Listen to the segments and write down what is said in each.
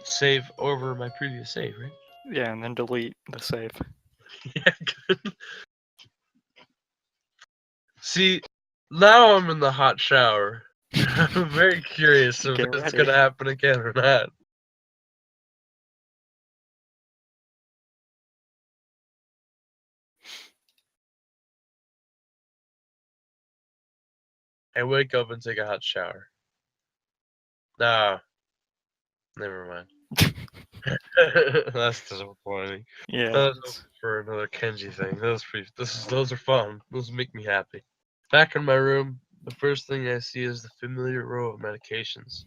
save over my previous save, right? Yeah, and then delete the save. Yeah, good. See, now I'm in the hot shower. I'm very curious if Get it's ready. gonna happen again or not. I wake up and take a hot shower. Nah, never mind. That's disappointing. Yeah. I was hoping for another Kenji thing. Those are fun. Those make me happy. Back in my room, the first thing I see is the familiar row of medications,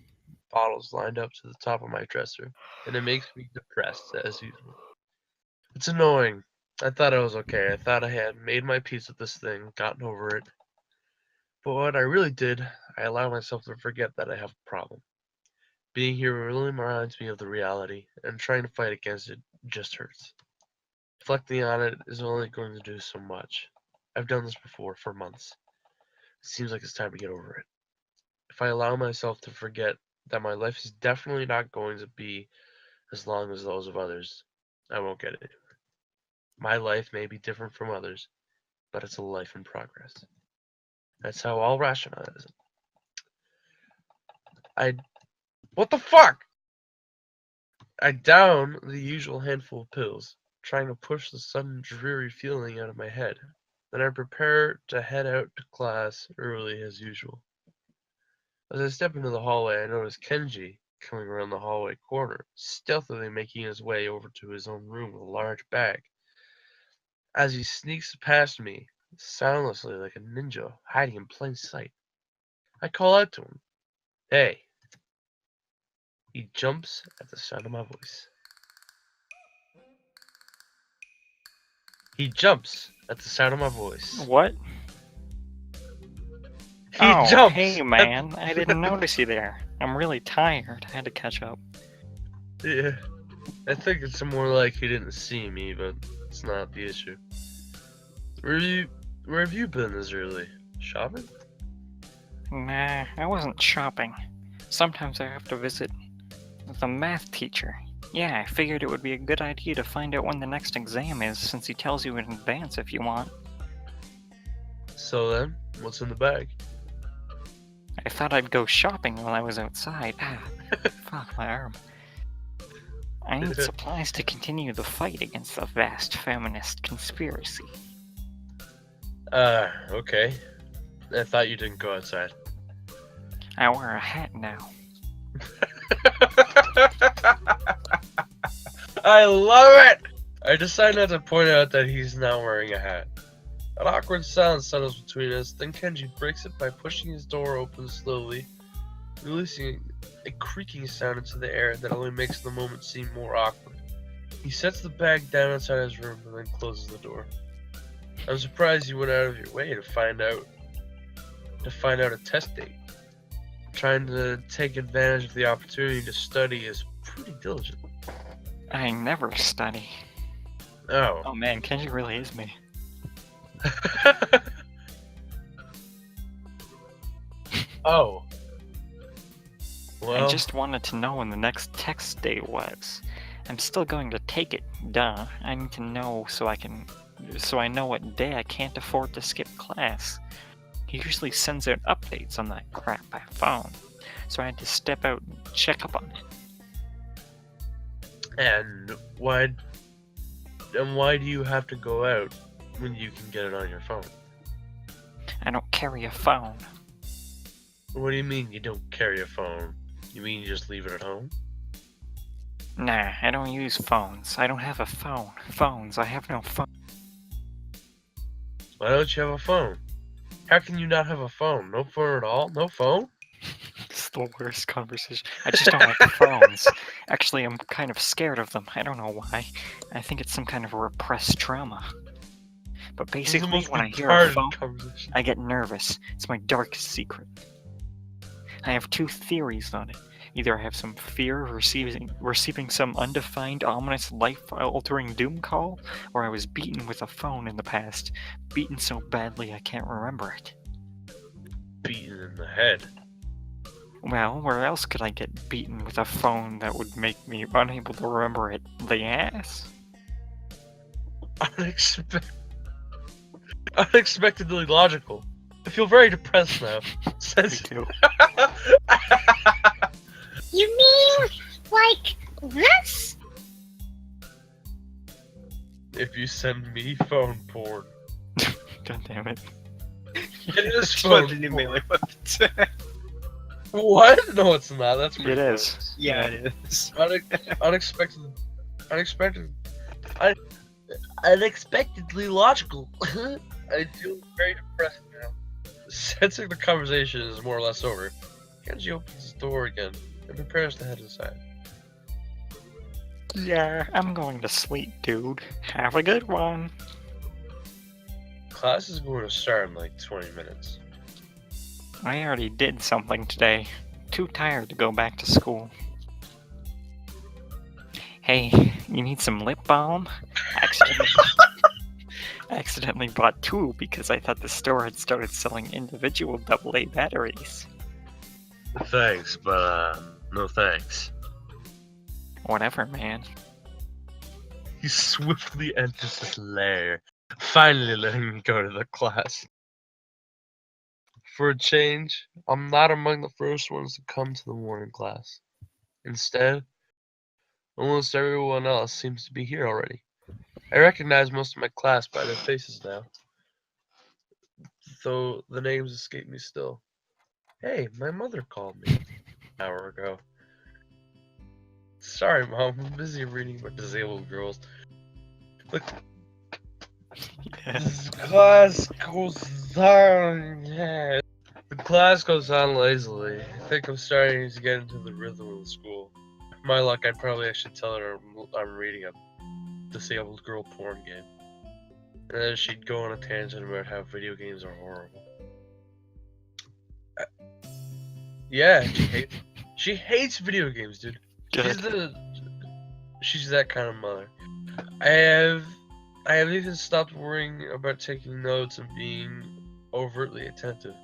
bottles lined up to the top of my dresser, and it makes me depressed as usual. It's annoying. I thought I was okay. I thought I had made my peace with this thing, gotten over it. But what I really did, I allowed myself to forget that I have a problem. Being here really reminds me of the reality, and trying to fight against it just hurts. Reflecting on it is only going to do so much. I've done this before for months. It seems like it's time to get over it. If I allow myself to forget that my life is definitely not going to be as long as those of others, I won't get it. My life may be different from others, but it's a life in progress. That's how I'll rationalize it. I. What the fuck? I down the usual handful of pills, trying to push the sudden dreary feeling out of my head. Then I prepare to head out to class early as usual. As I step into the hallway, I notice Kenji coming around the hallway corner, stealthily making his way over to his own room with a large bag. As he sneaks past me, soundlessly like a ninja, hiding in plain sight, I call out to him, "Hey!" He jumps at the sound of my voice. He jumps at the sound of my voice. What? He Oh, jumps hey at man, I didn't notice you there. I'm really tired. I had to catch up. Yeah, I think it's more like he didn't see me, but it's not the issue. Where you, where have you been this early? Shopping? Nah, I wasn't shopping. Sometimes I have to visit the math teacher. Yeah, I figured it would be a good idea to find out when the next exam is, since he tells you in advance if you want. So then, what's in the bag? I thought I'd go shopping while I was outside. Fuck my arm. I need supplies to continue the fight against the vast feminist conspiracy. Okay. I thought you didn't go outside. I wear a hat now. I love it! I decide not to point out that he's not wearing a hat. An awkward silence settles between us, then Kenji breaks it by pushing his door open slowly, releasing a creaking sound into the air that only makes the moment seem more awkward. He sets the bag down inside his room and then closes the door. I'm surprised you went out of your way to find out a test date. Trying to take advantage of the opportunity to study is pretty diligent. I never study. Oh. Oh man, Kenji really is me. Oh. Well, I just wanted to know when the next text day was. I'm still going to take it, duh. I need to know so I know what day I can't afford to skip class. He usually sends out updates on that crap by phone, so I had to step out and check up on it. and why do you have to go out when you can get it on your phone? I don't carry a phone. What do you mean you don't carry a phone? You mean you just leave it at home? Nah, I don't use phones. I don't have a phone. I have no phone. Why don't you have a phone? How can you not have a phone? No phone at all? No phone? It's the worst conversation. I just don't like phones. Actually, I'm kind of scared of them. I don't know why. I think it's some kind of repressed trauma. But basically, when I hear a phone, I get nervous. It's my darkest secret. I have two theories on it. Either I have some fear of receiving some undefined, ominous, life-altering doom call, or I was beaten with a phone in the past. Beaten so badly I can't remember it. Beaten in the head. Well, where else could I get beaten with a phone that would make me unable to remember it? The ass? Unexpectedly logical. I feel very depressed now. Me Says too. You mean like this? if you send me phone porn. God damn it. It is That's phone what the new porn. melee weapons. What? No, it's not. That's It pretty is. Yeah, it is. funny. Unexpectedly logical. I feel very depressed now. Sensing the conversation is more or less over, Kenji opens the door again and prepares to head inside. Yeah, I'm going to sleep, dude. Have a good one. Class is going to start in like 20 minutes. I already did something today. Too tired to go back to school. Hey, you need some lip balm? Accidentally bought 2 because I thought the store had started selling individual AA batteries. Thanks, but no thanks. Whatever, man. He swiftly enters his lair, finally letting me go to the class. For a change, I'm not among the first ones to come to the morning class. Instead, almost everyone else seems to be here already. I recognize most of my class by their faces now, though the names escape me still. Hey, my mother called me an hour ago. Sorry, Mom, I'm busy reading about disabled girls. Look, this class goes on. Yeah. The class goes on lazily. I think I'm starting to get into the rhythm of the school. With my luck, I'd probably actually tell her I'm reading a disabled girl porn game. And then she'd go on a tangent about how video games are horrible. Yeah, she hates video games, dude. Good. She's that kind of mother. I have even stopped worrying about taking notes and being overtly attentive.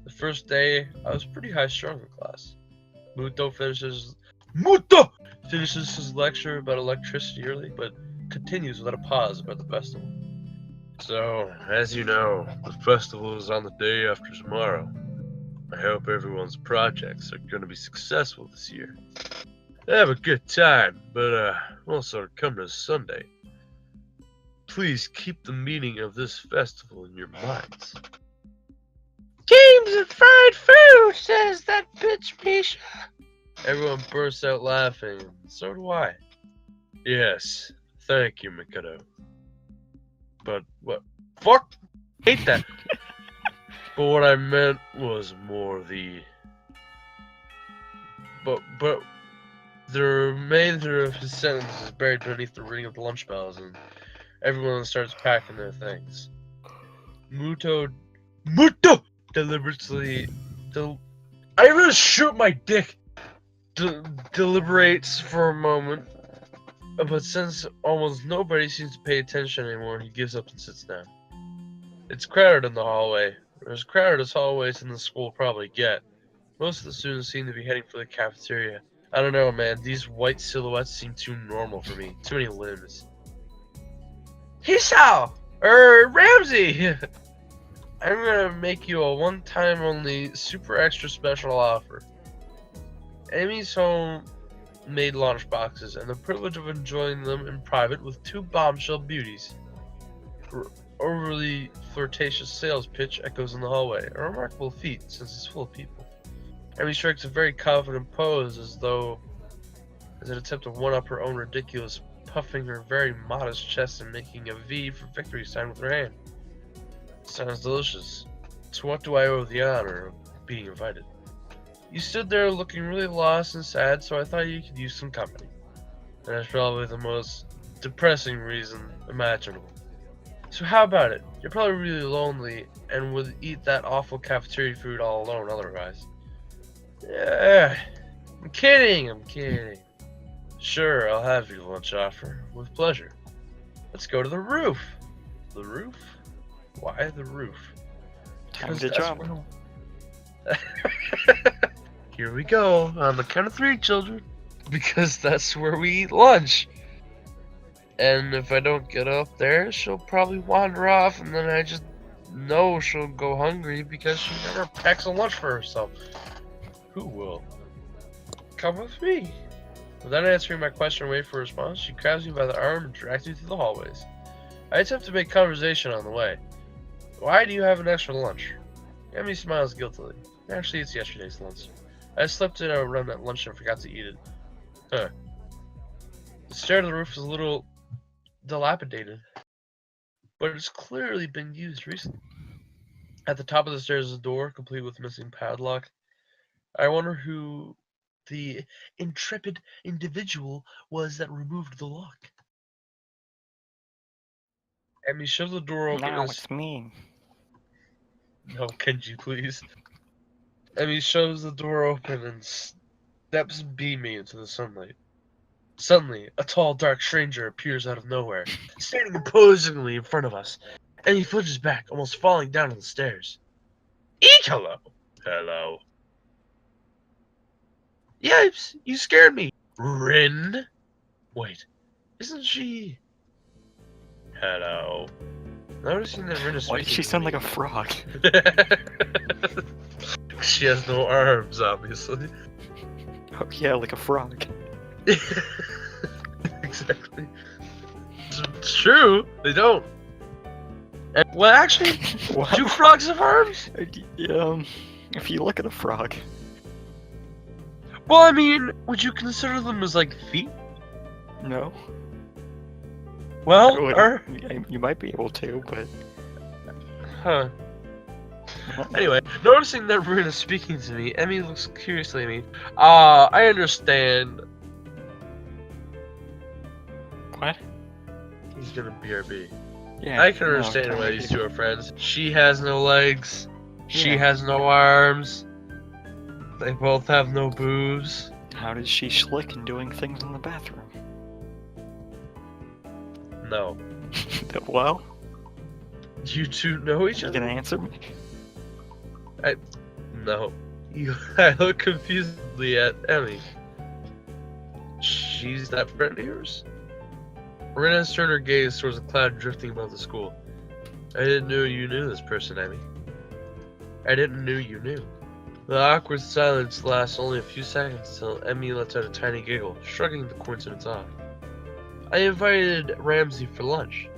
The first day, I was pretty high strung in class. Muto finishes his lecture about electricity early, but continues without a pause about the festival. So, as you know, the festival is on the day after tomorrow. I hope everyone's projects are going to be successful this year. Have a good time, but also come to Sunday. Please keep the meaning of this festival in your minds. Games and fried food, says that bitch Misha. Everyone bursts out laughing, and so do I. Yes, thank you, Mikado. But what? Fuck! Hate that! But what I meant was more the... But the remainder of his sentence is buried beneath the ring of the lunch bells, and everyone starts packing their things. Muto deliberately... I really shoot my dick! Deliberates for a moment, but since almost nobody seems to pay attention anymore, he gives up and sits down. It's crowded in the hallway. As crowded as hallways in the school probably get. Most of the students seem to be heading for the cafeteria. I don't know, man. These white silhouettes seem too normal for me. Too many limbs. Hisao! Ramsey! I'm gonna make you a one-time only super extra special offer. Amy's home made lunch boxes and the privilege of enjoying them in private with 2 bombshell beauties. Overly flirtatious sales pitch echoes in the hallway, a remarkable feat since it's full of people. Amy strikes a very confident pose as an attempt to one-up her own ridiculous, puffing her very modest chest and making a V for victory sign with her hand. Sounds delicious. So what do I owe the honor of being invited? You stood there looking really lost and sad, so I thought you could use some company. And that's probably the most depressing reason imaginable. So how about it? You're probably really lonely and would eat that awful cafeteria food all alone otherwise. Yeah, I'm kidding. Sure, I'll have your lunch offer, with pleasure. Let's go to the roof. The roof? Why the roof? Time Because to that's jump. where- Here we go. On the count of 3, children. Because that's where we eat lunch. And if I don't get up there, she'll probably wander off, and then I just know she'll go hungry because she never packs a lunch for herself. Who will? Come with me. Without answering my question or wait for a response, she grabs me by the arm and drags me through the hallways. I attempt to make conversation on the way. Why do you have an extra lunch? Emmy smiles guiltily. Actually, it's yesterday's lunch. I slept in around at lunch and forgot to eat it. Huh. The stair to the roof is a little dilapidated, but it's clearly been used recently. At the top of the stairs is a door, complete with missing padlock. I wonder who the intrepid individual was that removed the lock. Emmy shoves the door open. Now it's me. No, Kenji, please. Emmy shoves the door open and steps beaming into the sunlight. Suddenly, a tall, dark stranger appears out of nowhere, standing imposingly in front of us. Emmy flinches back, almost falling down the stairs. Eek, hello. Hello. Yipes, you scared me. Rin? Wait, isn't she... Hello. Noticing that Rin is Why did she sound like a frog? She has no arms, obviously. Oh yeah, like a frog. Exactly. It's true, they don't. And, well, actually, What? do frogs have arms? If you look at a frog. Well, I mean, would you consider them as, like, feet? No. Well, You might be able to, but... Huh. Anyway, noticing that Rin is speaking to me, Emmy looks curiously at me. I understand. What? He's gonna BRB. Yeah. I can no, understand tell why me. these two are friends. She has no legs. She Yeah. has no arms. They both have no boobs. How does she schlick in doing things in the bathroom? No. Well, You two know each you other? gonna answer me? No. I look confusedly at Emmy. She's that friend of yours? Rin has turned her gaze towards a cloud drifting above the school. I didn't know you knew this person, Emmy. I didn't know you knew. The awkward silence lasts only a few seconds till Emmy lets out a tiny giggle, shrugging the coincidence off. I invited Ramsey for lunch.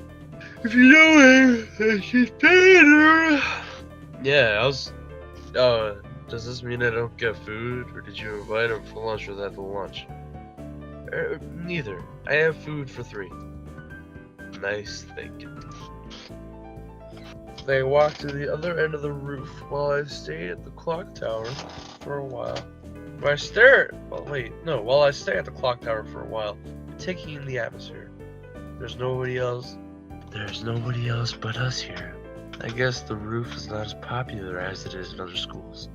If you know her, she's paying her. Yeah, does this mean I don't get food, or did you invite him for lunch without the lunch? Neither. I have food for 3. Nice thinking. They walked to the other end of the roof while I stayed at the clock tower for a while. While I stay at the clock tower for a while, taking in the atmosphere. There's nobody else but us here. I guess the roof is not as popular as it is in other schools.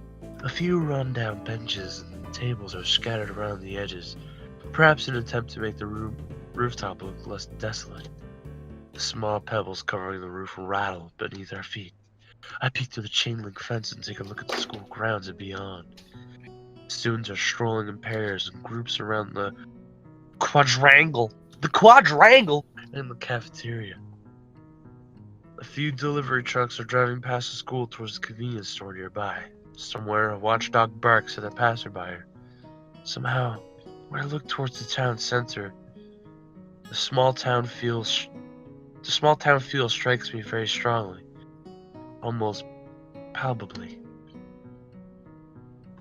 A few run-down benches and tables are scattered around the edges, perhaps in an attempt to make the rooftop look less desolate. The small pebbles covering the roof rattle beneath our feet. I peek through the chain-link fence and take a look at the school grounds and beyond. Students are strolling in pairs and groups around the quadrangle in the cafeteria. A few delivery trucks are driving past the school towards the convenience store nearby. Somewhere, a watchdog barks at a passerby. Somehow, when I look towards the town center, the small town feel strikes me very strongly, almost palpably.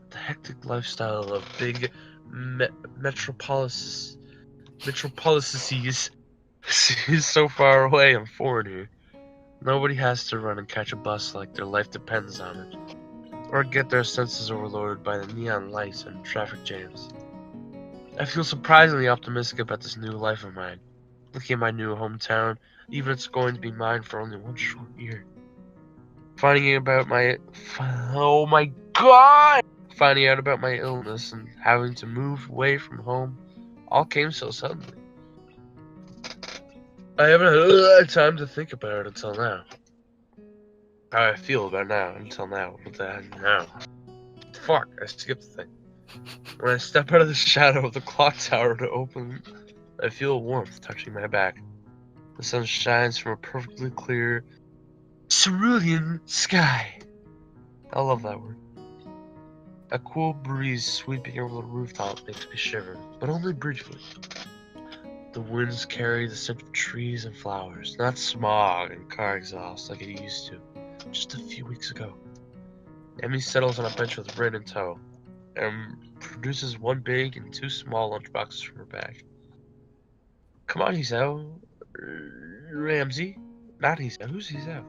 The hectic lifestyle of big metropolises is so far away and foreign here. Nobody has to run and catch a bus like their life depends on it, or get their senses overloaded by the neon lights and traffic jams. I feel surprisingly optimistic about this new life of mine. Looking at my new hometown, even if it's going to be mine for only one short year. Finding out about my illness and having to move away from home all came so suddenly. I haven't had a lot of time to think about it until now. How I feel about now until now. What the heck now? Fuck, I skipped the thing. When I step out of the shadow of the clock tower to open, I feel warmth touching my back. The sun shines from a perfectly clear cerulean sky. I love that word. A cool breeze sweeping over the rooftop makes me shiver, but only briefly. The winds carry the scent of trees and flowers, not smog and car exhaust like it used to, just a few weeks ago. Emmy settles on a bench with Rin in tow, and produces one big and two small lunchboxes from her bag. Come on, Hizel. Ramsey? Not Hizel. Who's Hizel?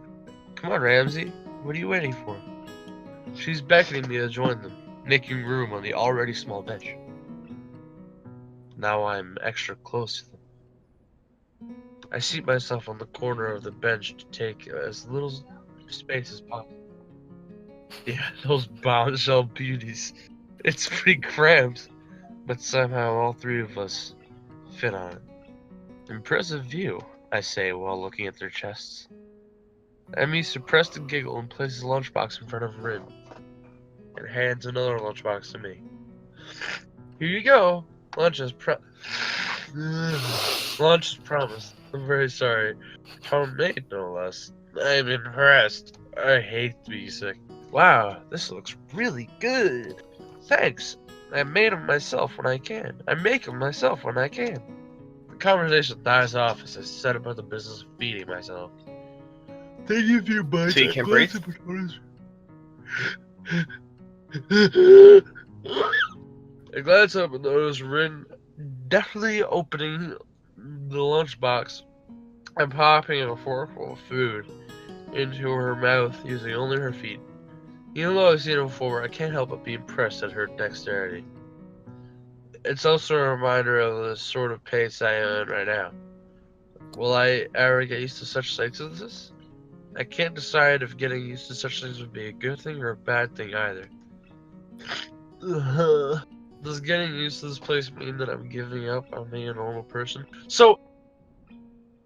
Come on, Ramsey. What are you waiting for? She's beckoning me to join them, making room on the already small bench. Now I'm extra close to them. I seat myself on the corner of the bench to take as little space as possible. Yeah, those bombshell beauties. It's pretty cramped, but somehow all three of us fit on it. Impressive view, I say while looking at their chests. Emmy suppressed a giggle and places a lunchbox in front of Rin, and hands another lunchbox to me. Here you go. Lunch is lunch is promised. I'm very sorry. Homemade, no less. I'm impressed. I hate to be sick. Wow, this looks really good. Thanks. I made them myself when I can. I make them myself when I can. The conversation dies off as I set about the business of feeding myself. Thank you for your bites. So you can breathe? I glance up and notice Rin deftly opening the lunchbox and popping a forkful of food into her mouth using only her feet. Even though I've seen it before, I can't help but be impressed at her dexterity. It's also a reminder of the sort of pace I am in right now. Will I ever get used to such sights as this? I can't decide if getting used to such things would be a good thing or a bad thing either. Does getting used to this place mean that I'm giving up on being a normal person? So,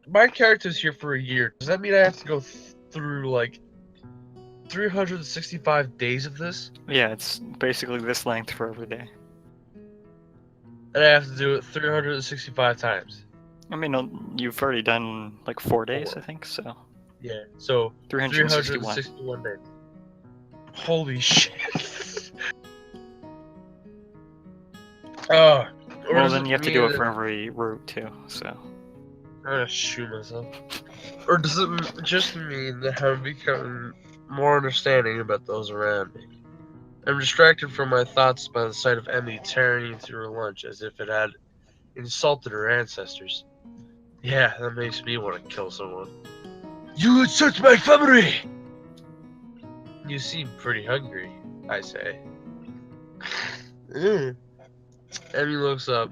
my character's here for a year. Does that mean I have to go through, like, 365 days of this? Yeah, it's basically this length for every day. And I have to do it 365 times. I mean, you've already done like 4 days, 4. I think, so. Yeah, so 361. 361 days. Holy shit. Well, then you have to do it for every route, too, so. I'm gonna shoot myself. Or does it just mean that I'm becoming more understanding about those around me? I'm distracted from my thoughts by the sight of Emmy tearing through her lunch as if it had insulted her ancestors. Yeah, that makes me want to kill someone. You insult my family! You seem pretty hungry, I say. Emmy looks up,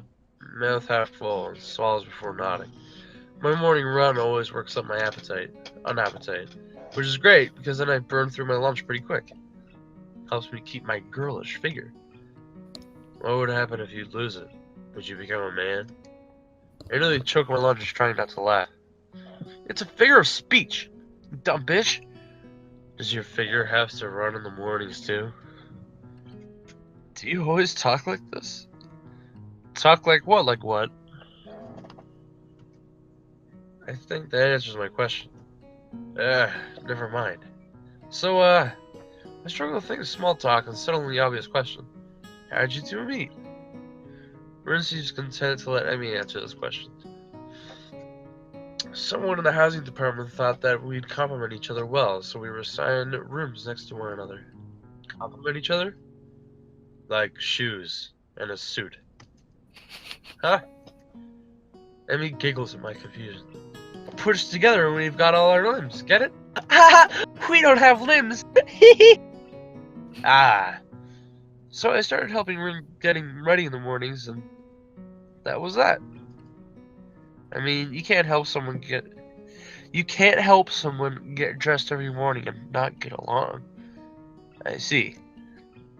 mouth half full, and swallows before nodding. My morning run always works up my appetite, which is great because then I burn through my lunch pretty quick. Helps me keep my girlish figure. What would happen if you lose it? Would you become a man? I nearly choke my lunch trying not to laugh. It's a figure of speech, you dumb bitch. Does your figure have to run in the mornings too? Do you always talk like this? Talk like what? Like what? I think that answers my question. Never mind. So, I struggle to think of small talk and settle the obvious question. How'd you two meet? Rin seems content to let Emmy answer this question. Someone in the housing department thought that we'd complement each other well, so we were assigned rooms next to one another. Complement each other? Like shoes and a suit. Huh? Emmy giggles at my confusion. Put us together and we've got all our limbs, get it? We don't have limbs! Ah. So I started helping Rin getting ready in the mornings, and that was that. I mean, you can't help someone get dressed every morning and not get along. I see.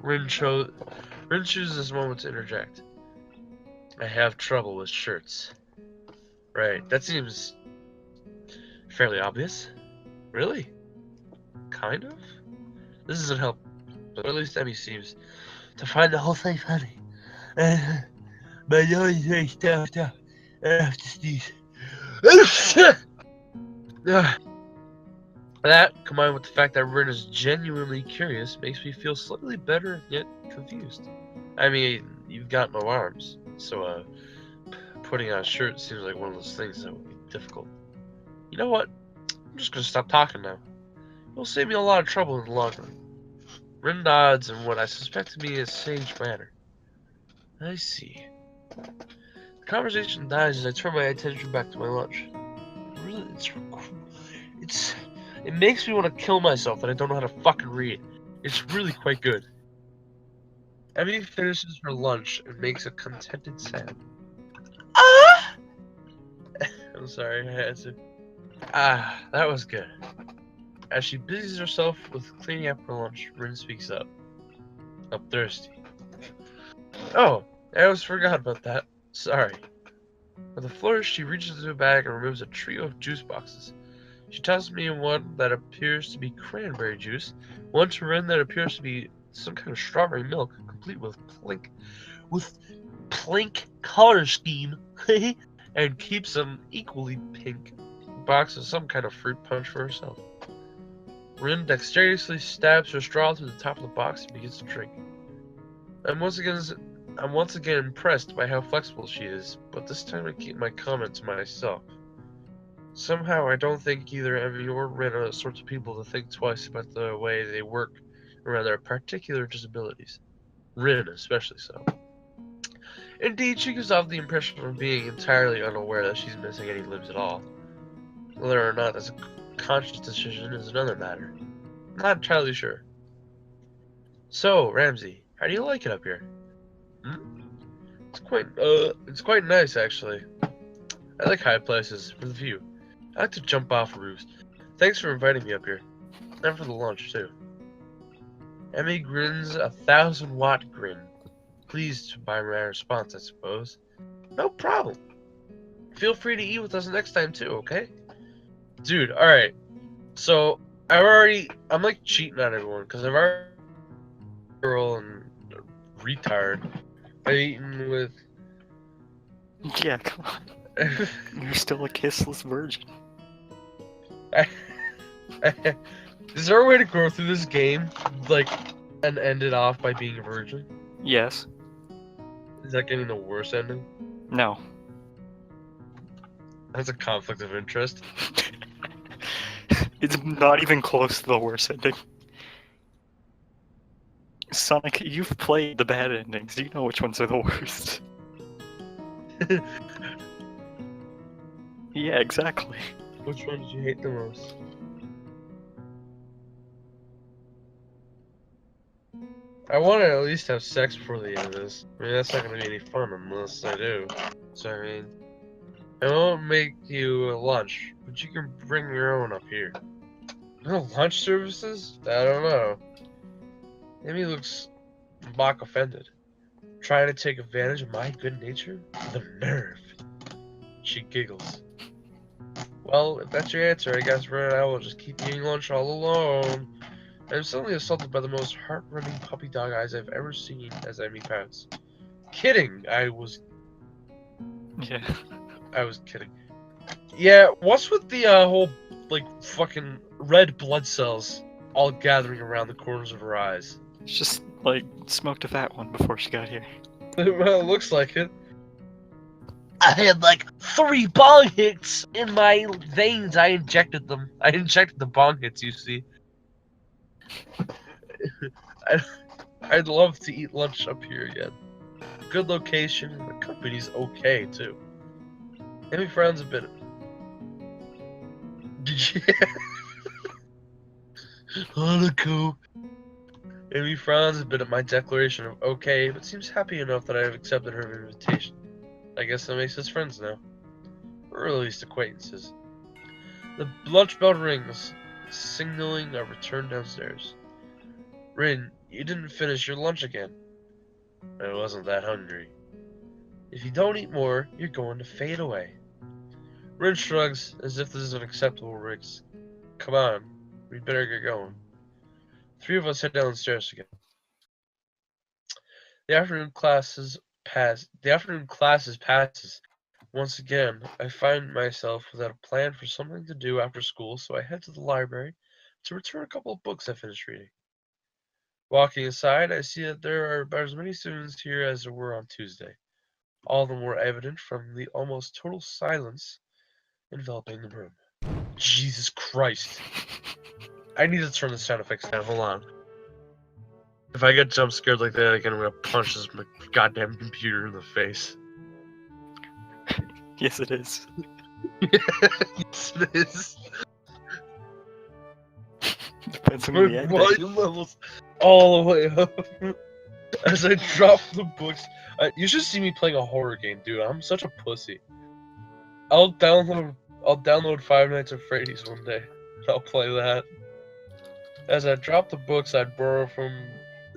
Rin chooses this moment to interject. I have trouble with shirts. Right, that seems fairly obvious. Really? Kind of? This doesn't help, but at least Emmy seems to find the whole thing funny. My nose is very stuffed up. I have to sneeze. That, combined with the fact that Rin is genuinely curious, makes me feel slightly better yet confused. I mean, you've got no arms, so putting on a shirt seems like one of those things that would be difficult. You know what? I'm just gonna stop talking now. It'll save me a lot of trouble in the long run. Rin nods in what I suspect to be a sage manner. I see. The conversation dies as I turn my attention back to my lunch. Really, it makes me want to kill myself that I don't know how to fucking read. It's really quite good. Emmy finishes her lunch and makes a contented sound. Ah! I'm sorry, I had to. Ah, that was good. As she busies herself with cleaning up her lunch, Rin speaks up. I'm thirsty. Oh, I almost forgot about that. Sorry. With a flourish, she reaches into a bag and removes a trio of juice boxes. She tosses me one that appears to be cranberry juice, one to Rin that appears to be some kind of strawberry milk, complete with plink color scheme, and keeps an equally pink box of some kind of fruit punch for herself. Rin dexterously stabs her straw through the top of the box and begins to drink. I'm once again impressed by how flexible she is, but this time I keep my comment to myself. Somehow I don't think either Emmy or Rin are the sorts of people to think twice about the way they work around their particular disabilities. Rin especially so. Indeed, she gives off the impression of being entirely unaware that she's missing any limbs at all. Whether or not that's a conscious decision is another matter. Not entirely sure. So, Ramsey, how do you like it up here? It's quite nice actually. I like high places for the view. I like to jump off roofs. Thanks for inviting me up here. And for the lunch too. Emmy grins a 1,000-watt grin. Pleased by my response, I suppose. No problem. Feel free to eat with us next time too, okay? Dude, alright. So, I'm like cheating on everyone, because I've already girl and retard. I've eaten with... Yeah, come on. You're still a kissless virgin. Is there a way to go through this game, like, and end it off by being a virgin? Yes. Is that getting the worst ending? No. That's a conflict of interest. It's not even close to the worst ending. Sonic, you've played the bad endings. You know which ones are the worst. Yeah, exactly. Which one did you hate the most? I want to at least have sex before the end of this. I mean, that's not going to be any fun unless I do. So, I mean, I won't make you a lunch, but you can bring your own up here. No lunch services? I don't know. Amy looks mock offended. Trying to take advantage of my good nature? The nerve. She giggles. Well, if that's your answer, I guess Ren and I will just keep eating lunch all alone. I'm suddenly assaulted by the most heart-rending puppy dog eyes I've ever seen as Emmy pouts. Kidding! I was kidding. Yeah, what's with the whole, like, fucking red blood cells all gathering around the corners of her eyes? She just, like, smoked a fat one before she got here. Well, it looks like it. I had like 3 bong hits in my veins. I injected them. I injected the bong hits, you see. I'd love to eat lunch up here again. Good location, and the company's okay, too. Emmy frowns a bit. Did you... Hanako. Emmy frowns a bit at my declaration of okay, but seems happy enough that I have accepted her invitation. I guess that makes us friends now. Or at least acquaintances. The lunch bell rings, signaling a return downstairs. Rin, you didn't finish your lunch again. I wasn't that hungry. If you don't eat more, you're going to fade away. Rin shrugs, as if this is an acceptable risk. Come on, we'd better get going. 3 of us head down the stairs together. The afternoon classes classes passes. Once again, I find myself without a plan for something to do after school, so I head to the library to return a couple of books I finished reading. Walking inside, I see that there are about as many students here as there were on Tuesday, all the more evident from the almost total silence enveloping the room. Jesus Christ. I need to turn the sound effects down. Hold on. If I get jump scared like that again, I'm gonna punch this goddamn computer in the face. Yes, it is. Yes, it is. Depends on My the ending. volume levels all the way up. As I drop the books. You should see me playing a horror game, dude. I'm such a pussy. I'll download Five Nights at Freddy's one day. I'll play that. As I drop the books I'd borrow from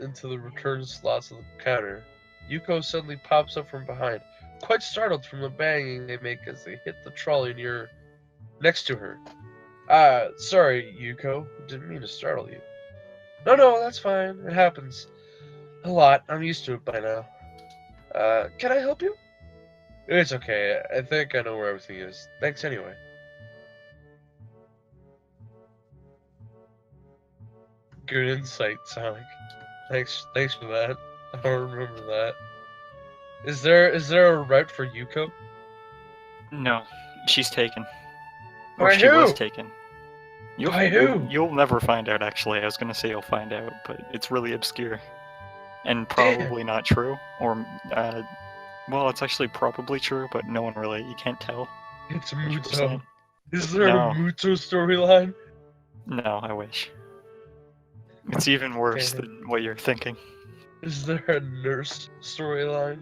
into the return slots of the counter, Yuko suddenly pops up from behind, quite startled from the banging they make as they hit the trolley next to her. Sorry, Yuko. Didn't mean to startle you. No, that's fine. It happens a lot. I'm used to it by now. Can I help you? It's okay. I think I know where everything is. Thanks anyway. Good insight, Sonic. Thanks for that. I don't remember that. Is there a route for Yuko? No, she's taken. By Or she was who? taken. By who? You'll never find out, actually. I was gonna say you'll find out, but it's really obscure. And probably not true. Or, well, it's actually probably true, but no one really, you can't tell. It's 100%. Muto. Is there No. a Muto storyline? No, I wish. It's even worse Okay. than what you're thinking. Is there a nurse storyline?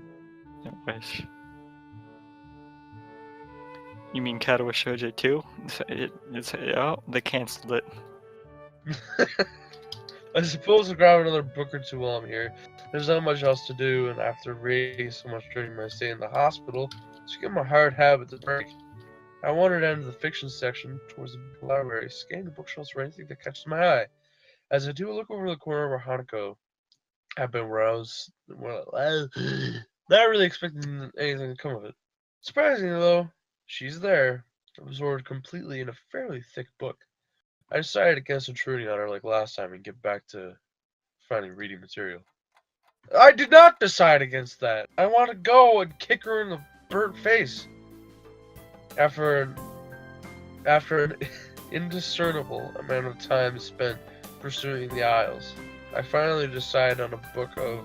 I wish. You mean Katawa Shoujo 2? Oh, they cancelled it. I suppose I'll grab another book or two while I'm here. There's not much else to do, and after reading so much during my stay in the hospital, it's become a hard habit to break. I wandered down to the fiction section towards the library, scanning the bookshelves for anything that catches my eye. As I do, I look over the corner where Hanako had been where I was not really expecting anything to come of it. Surprisingly, though, she's there, absorbed completely in a fairly thick book. I decided against intruding on her like last time and get back to finding reading material. I did not decide against that. I want to go and kick her in the burnt face. After an indiscernible amount of time spent pursuing the aisles, I finally decide on a book of...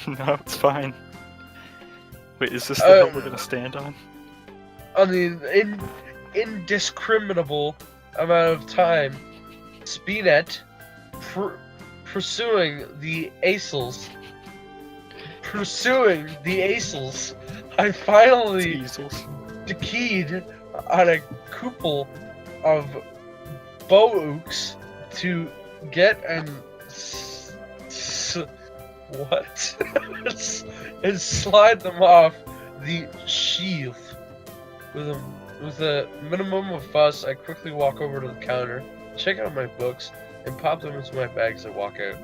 No, it's fine. Wait, is this the hill we're gonna stand on? on the indiscriminable amount of time Spinette pursuing the Acels. I finally Easels. keyed on a couple of Boooks to get an what? And slide them off the sheath. With a minimum of fuss, I quickly walk over to the counter, check out my books, and pop them into my bag as I walk out.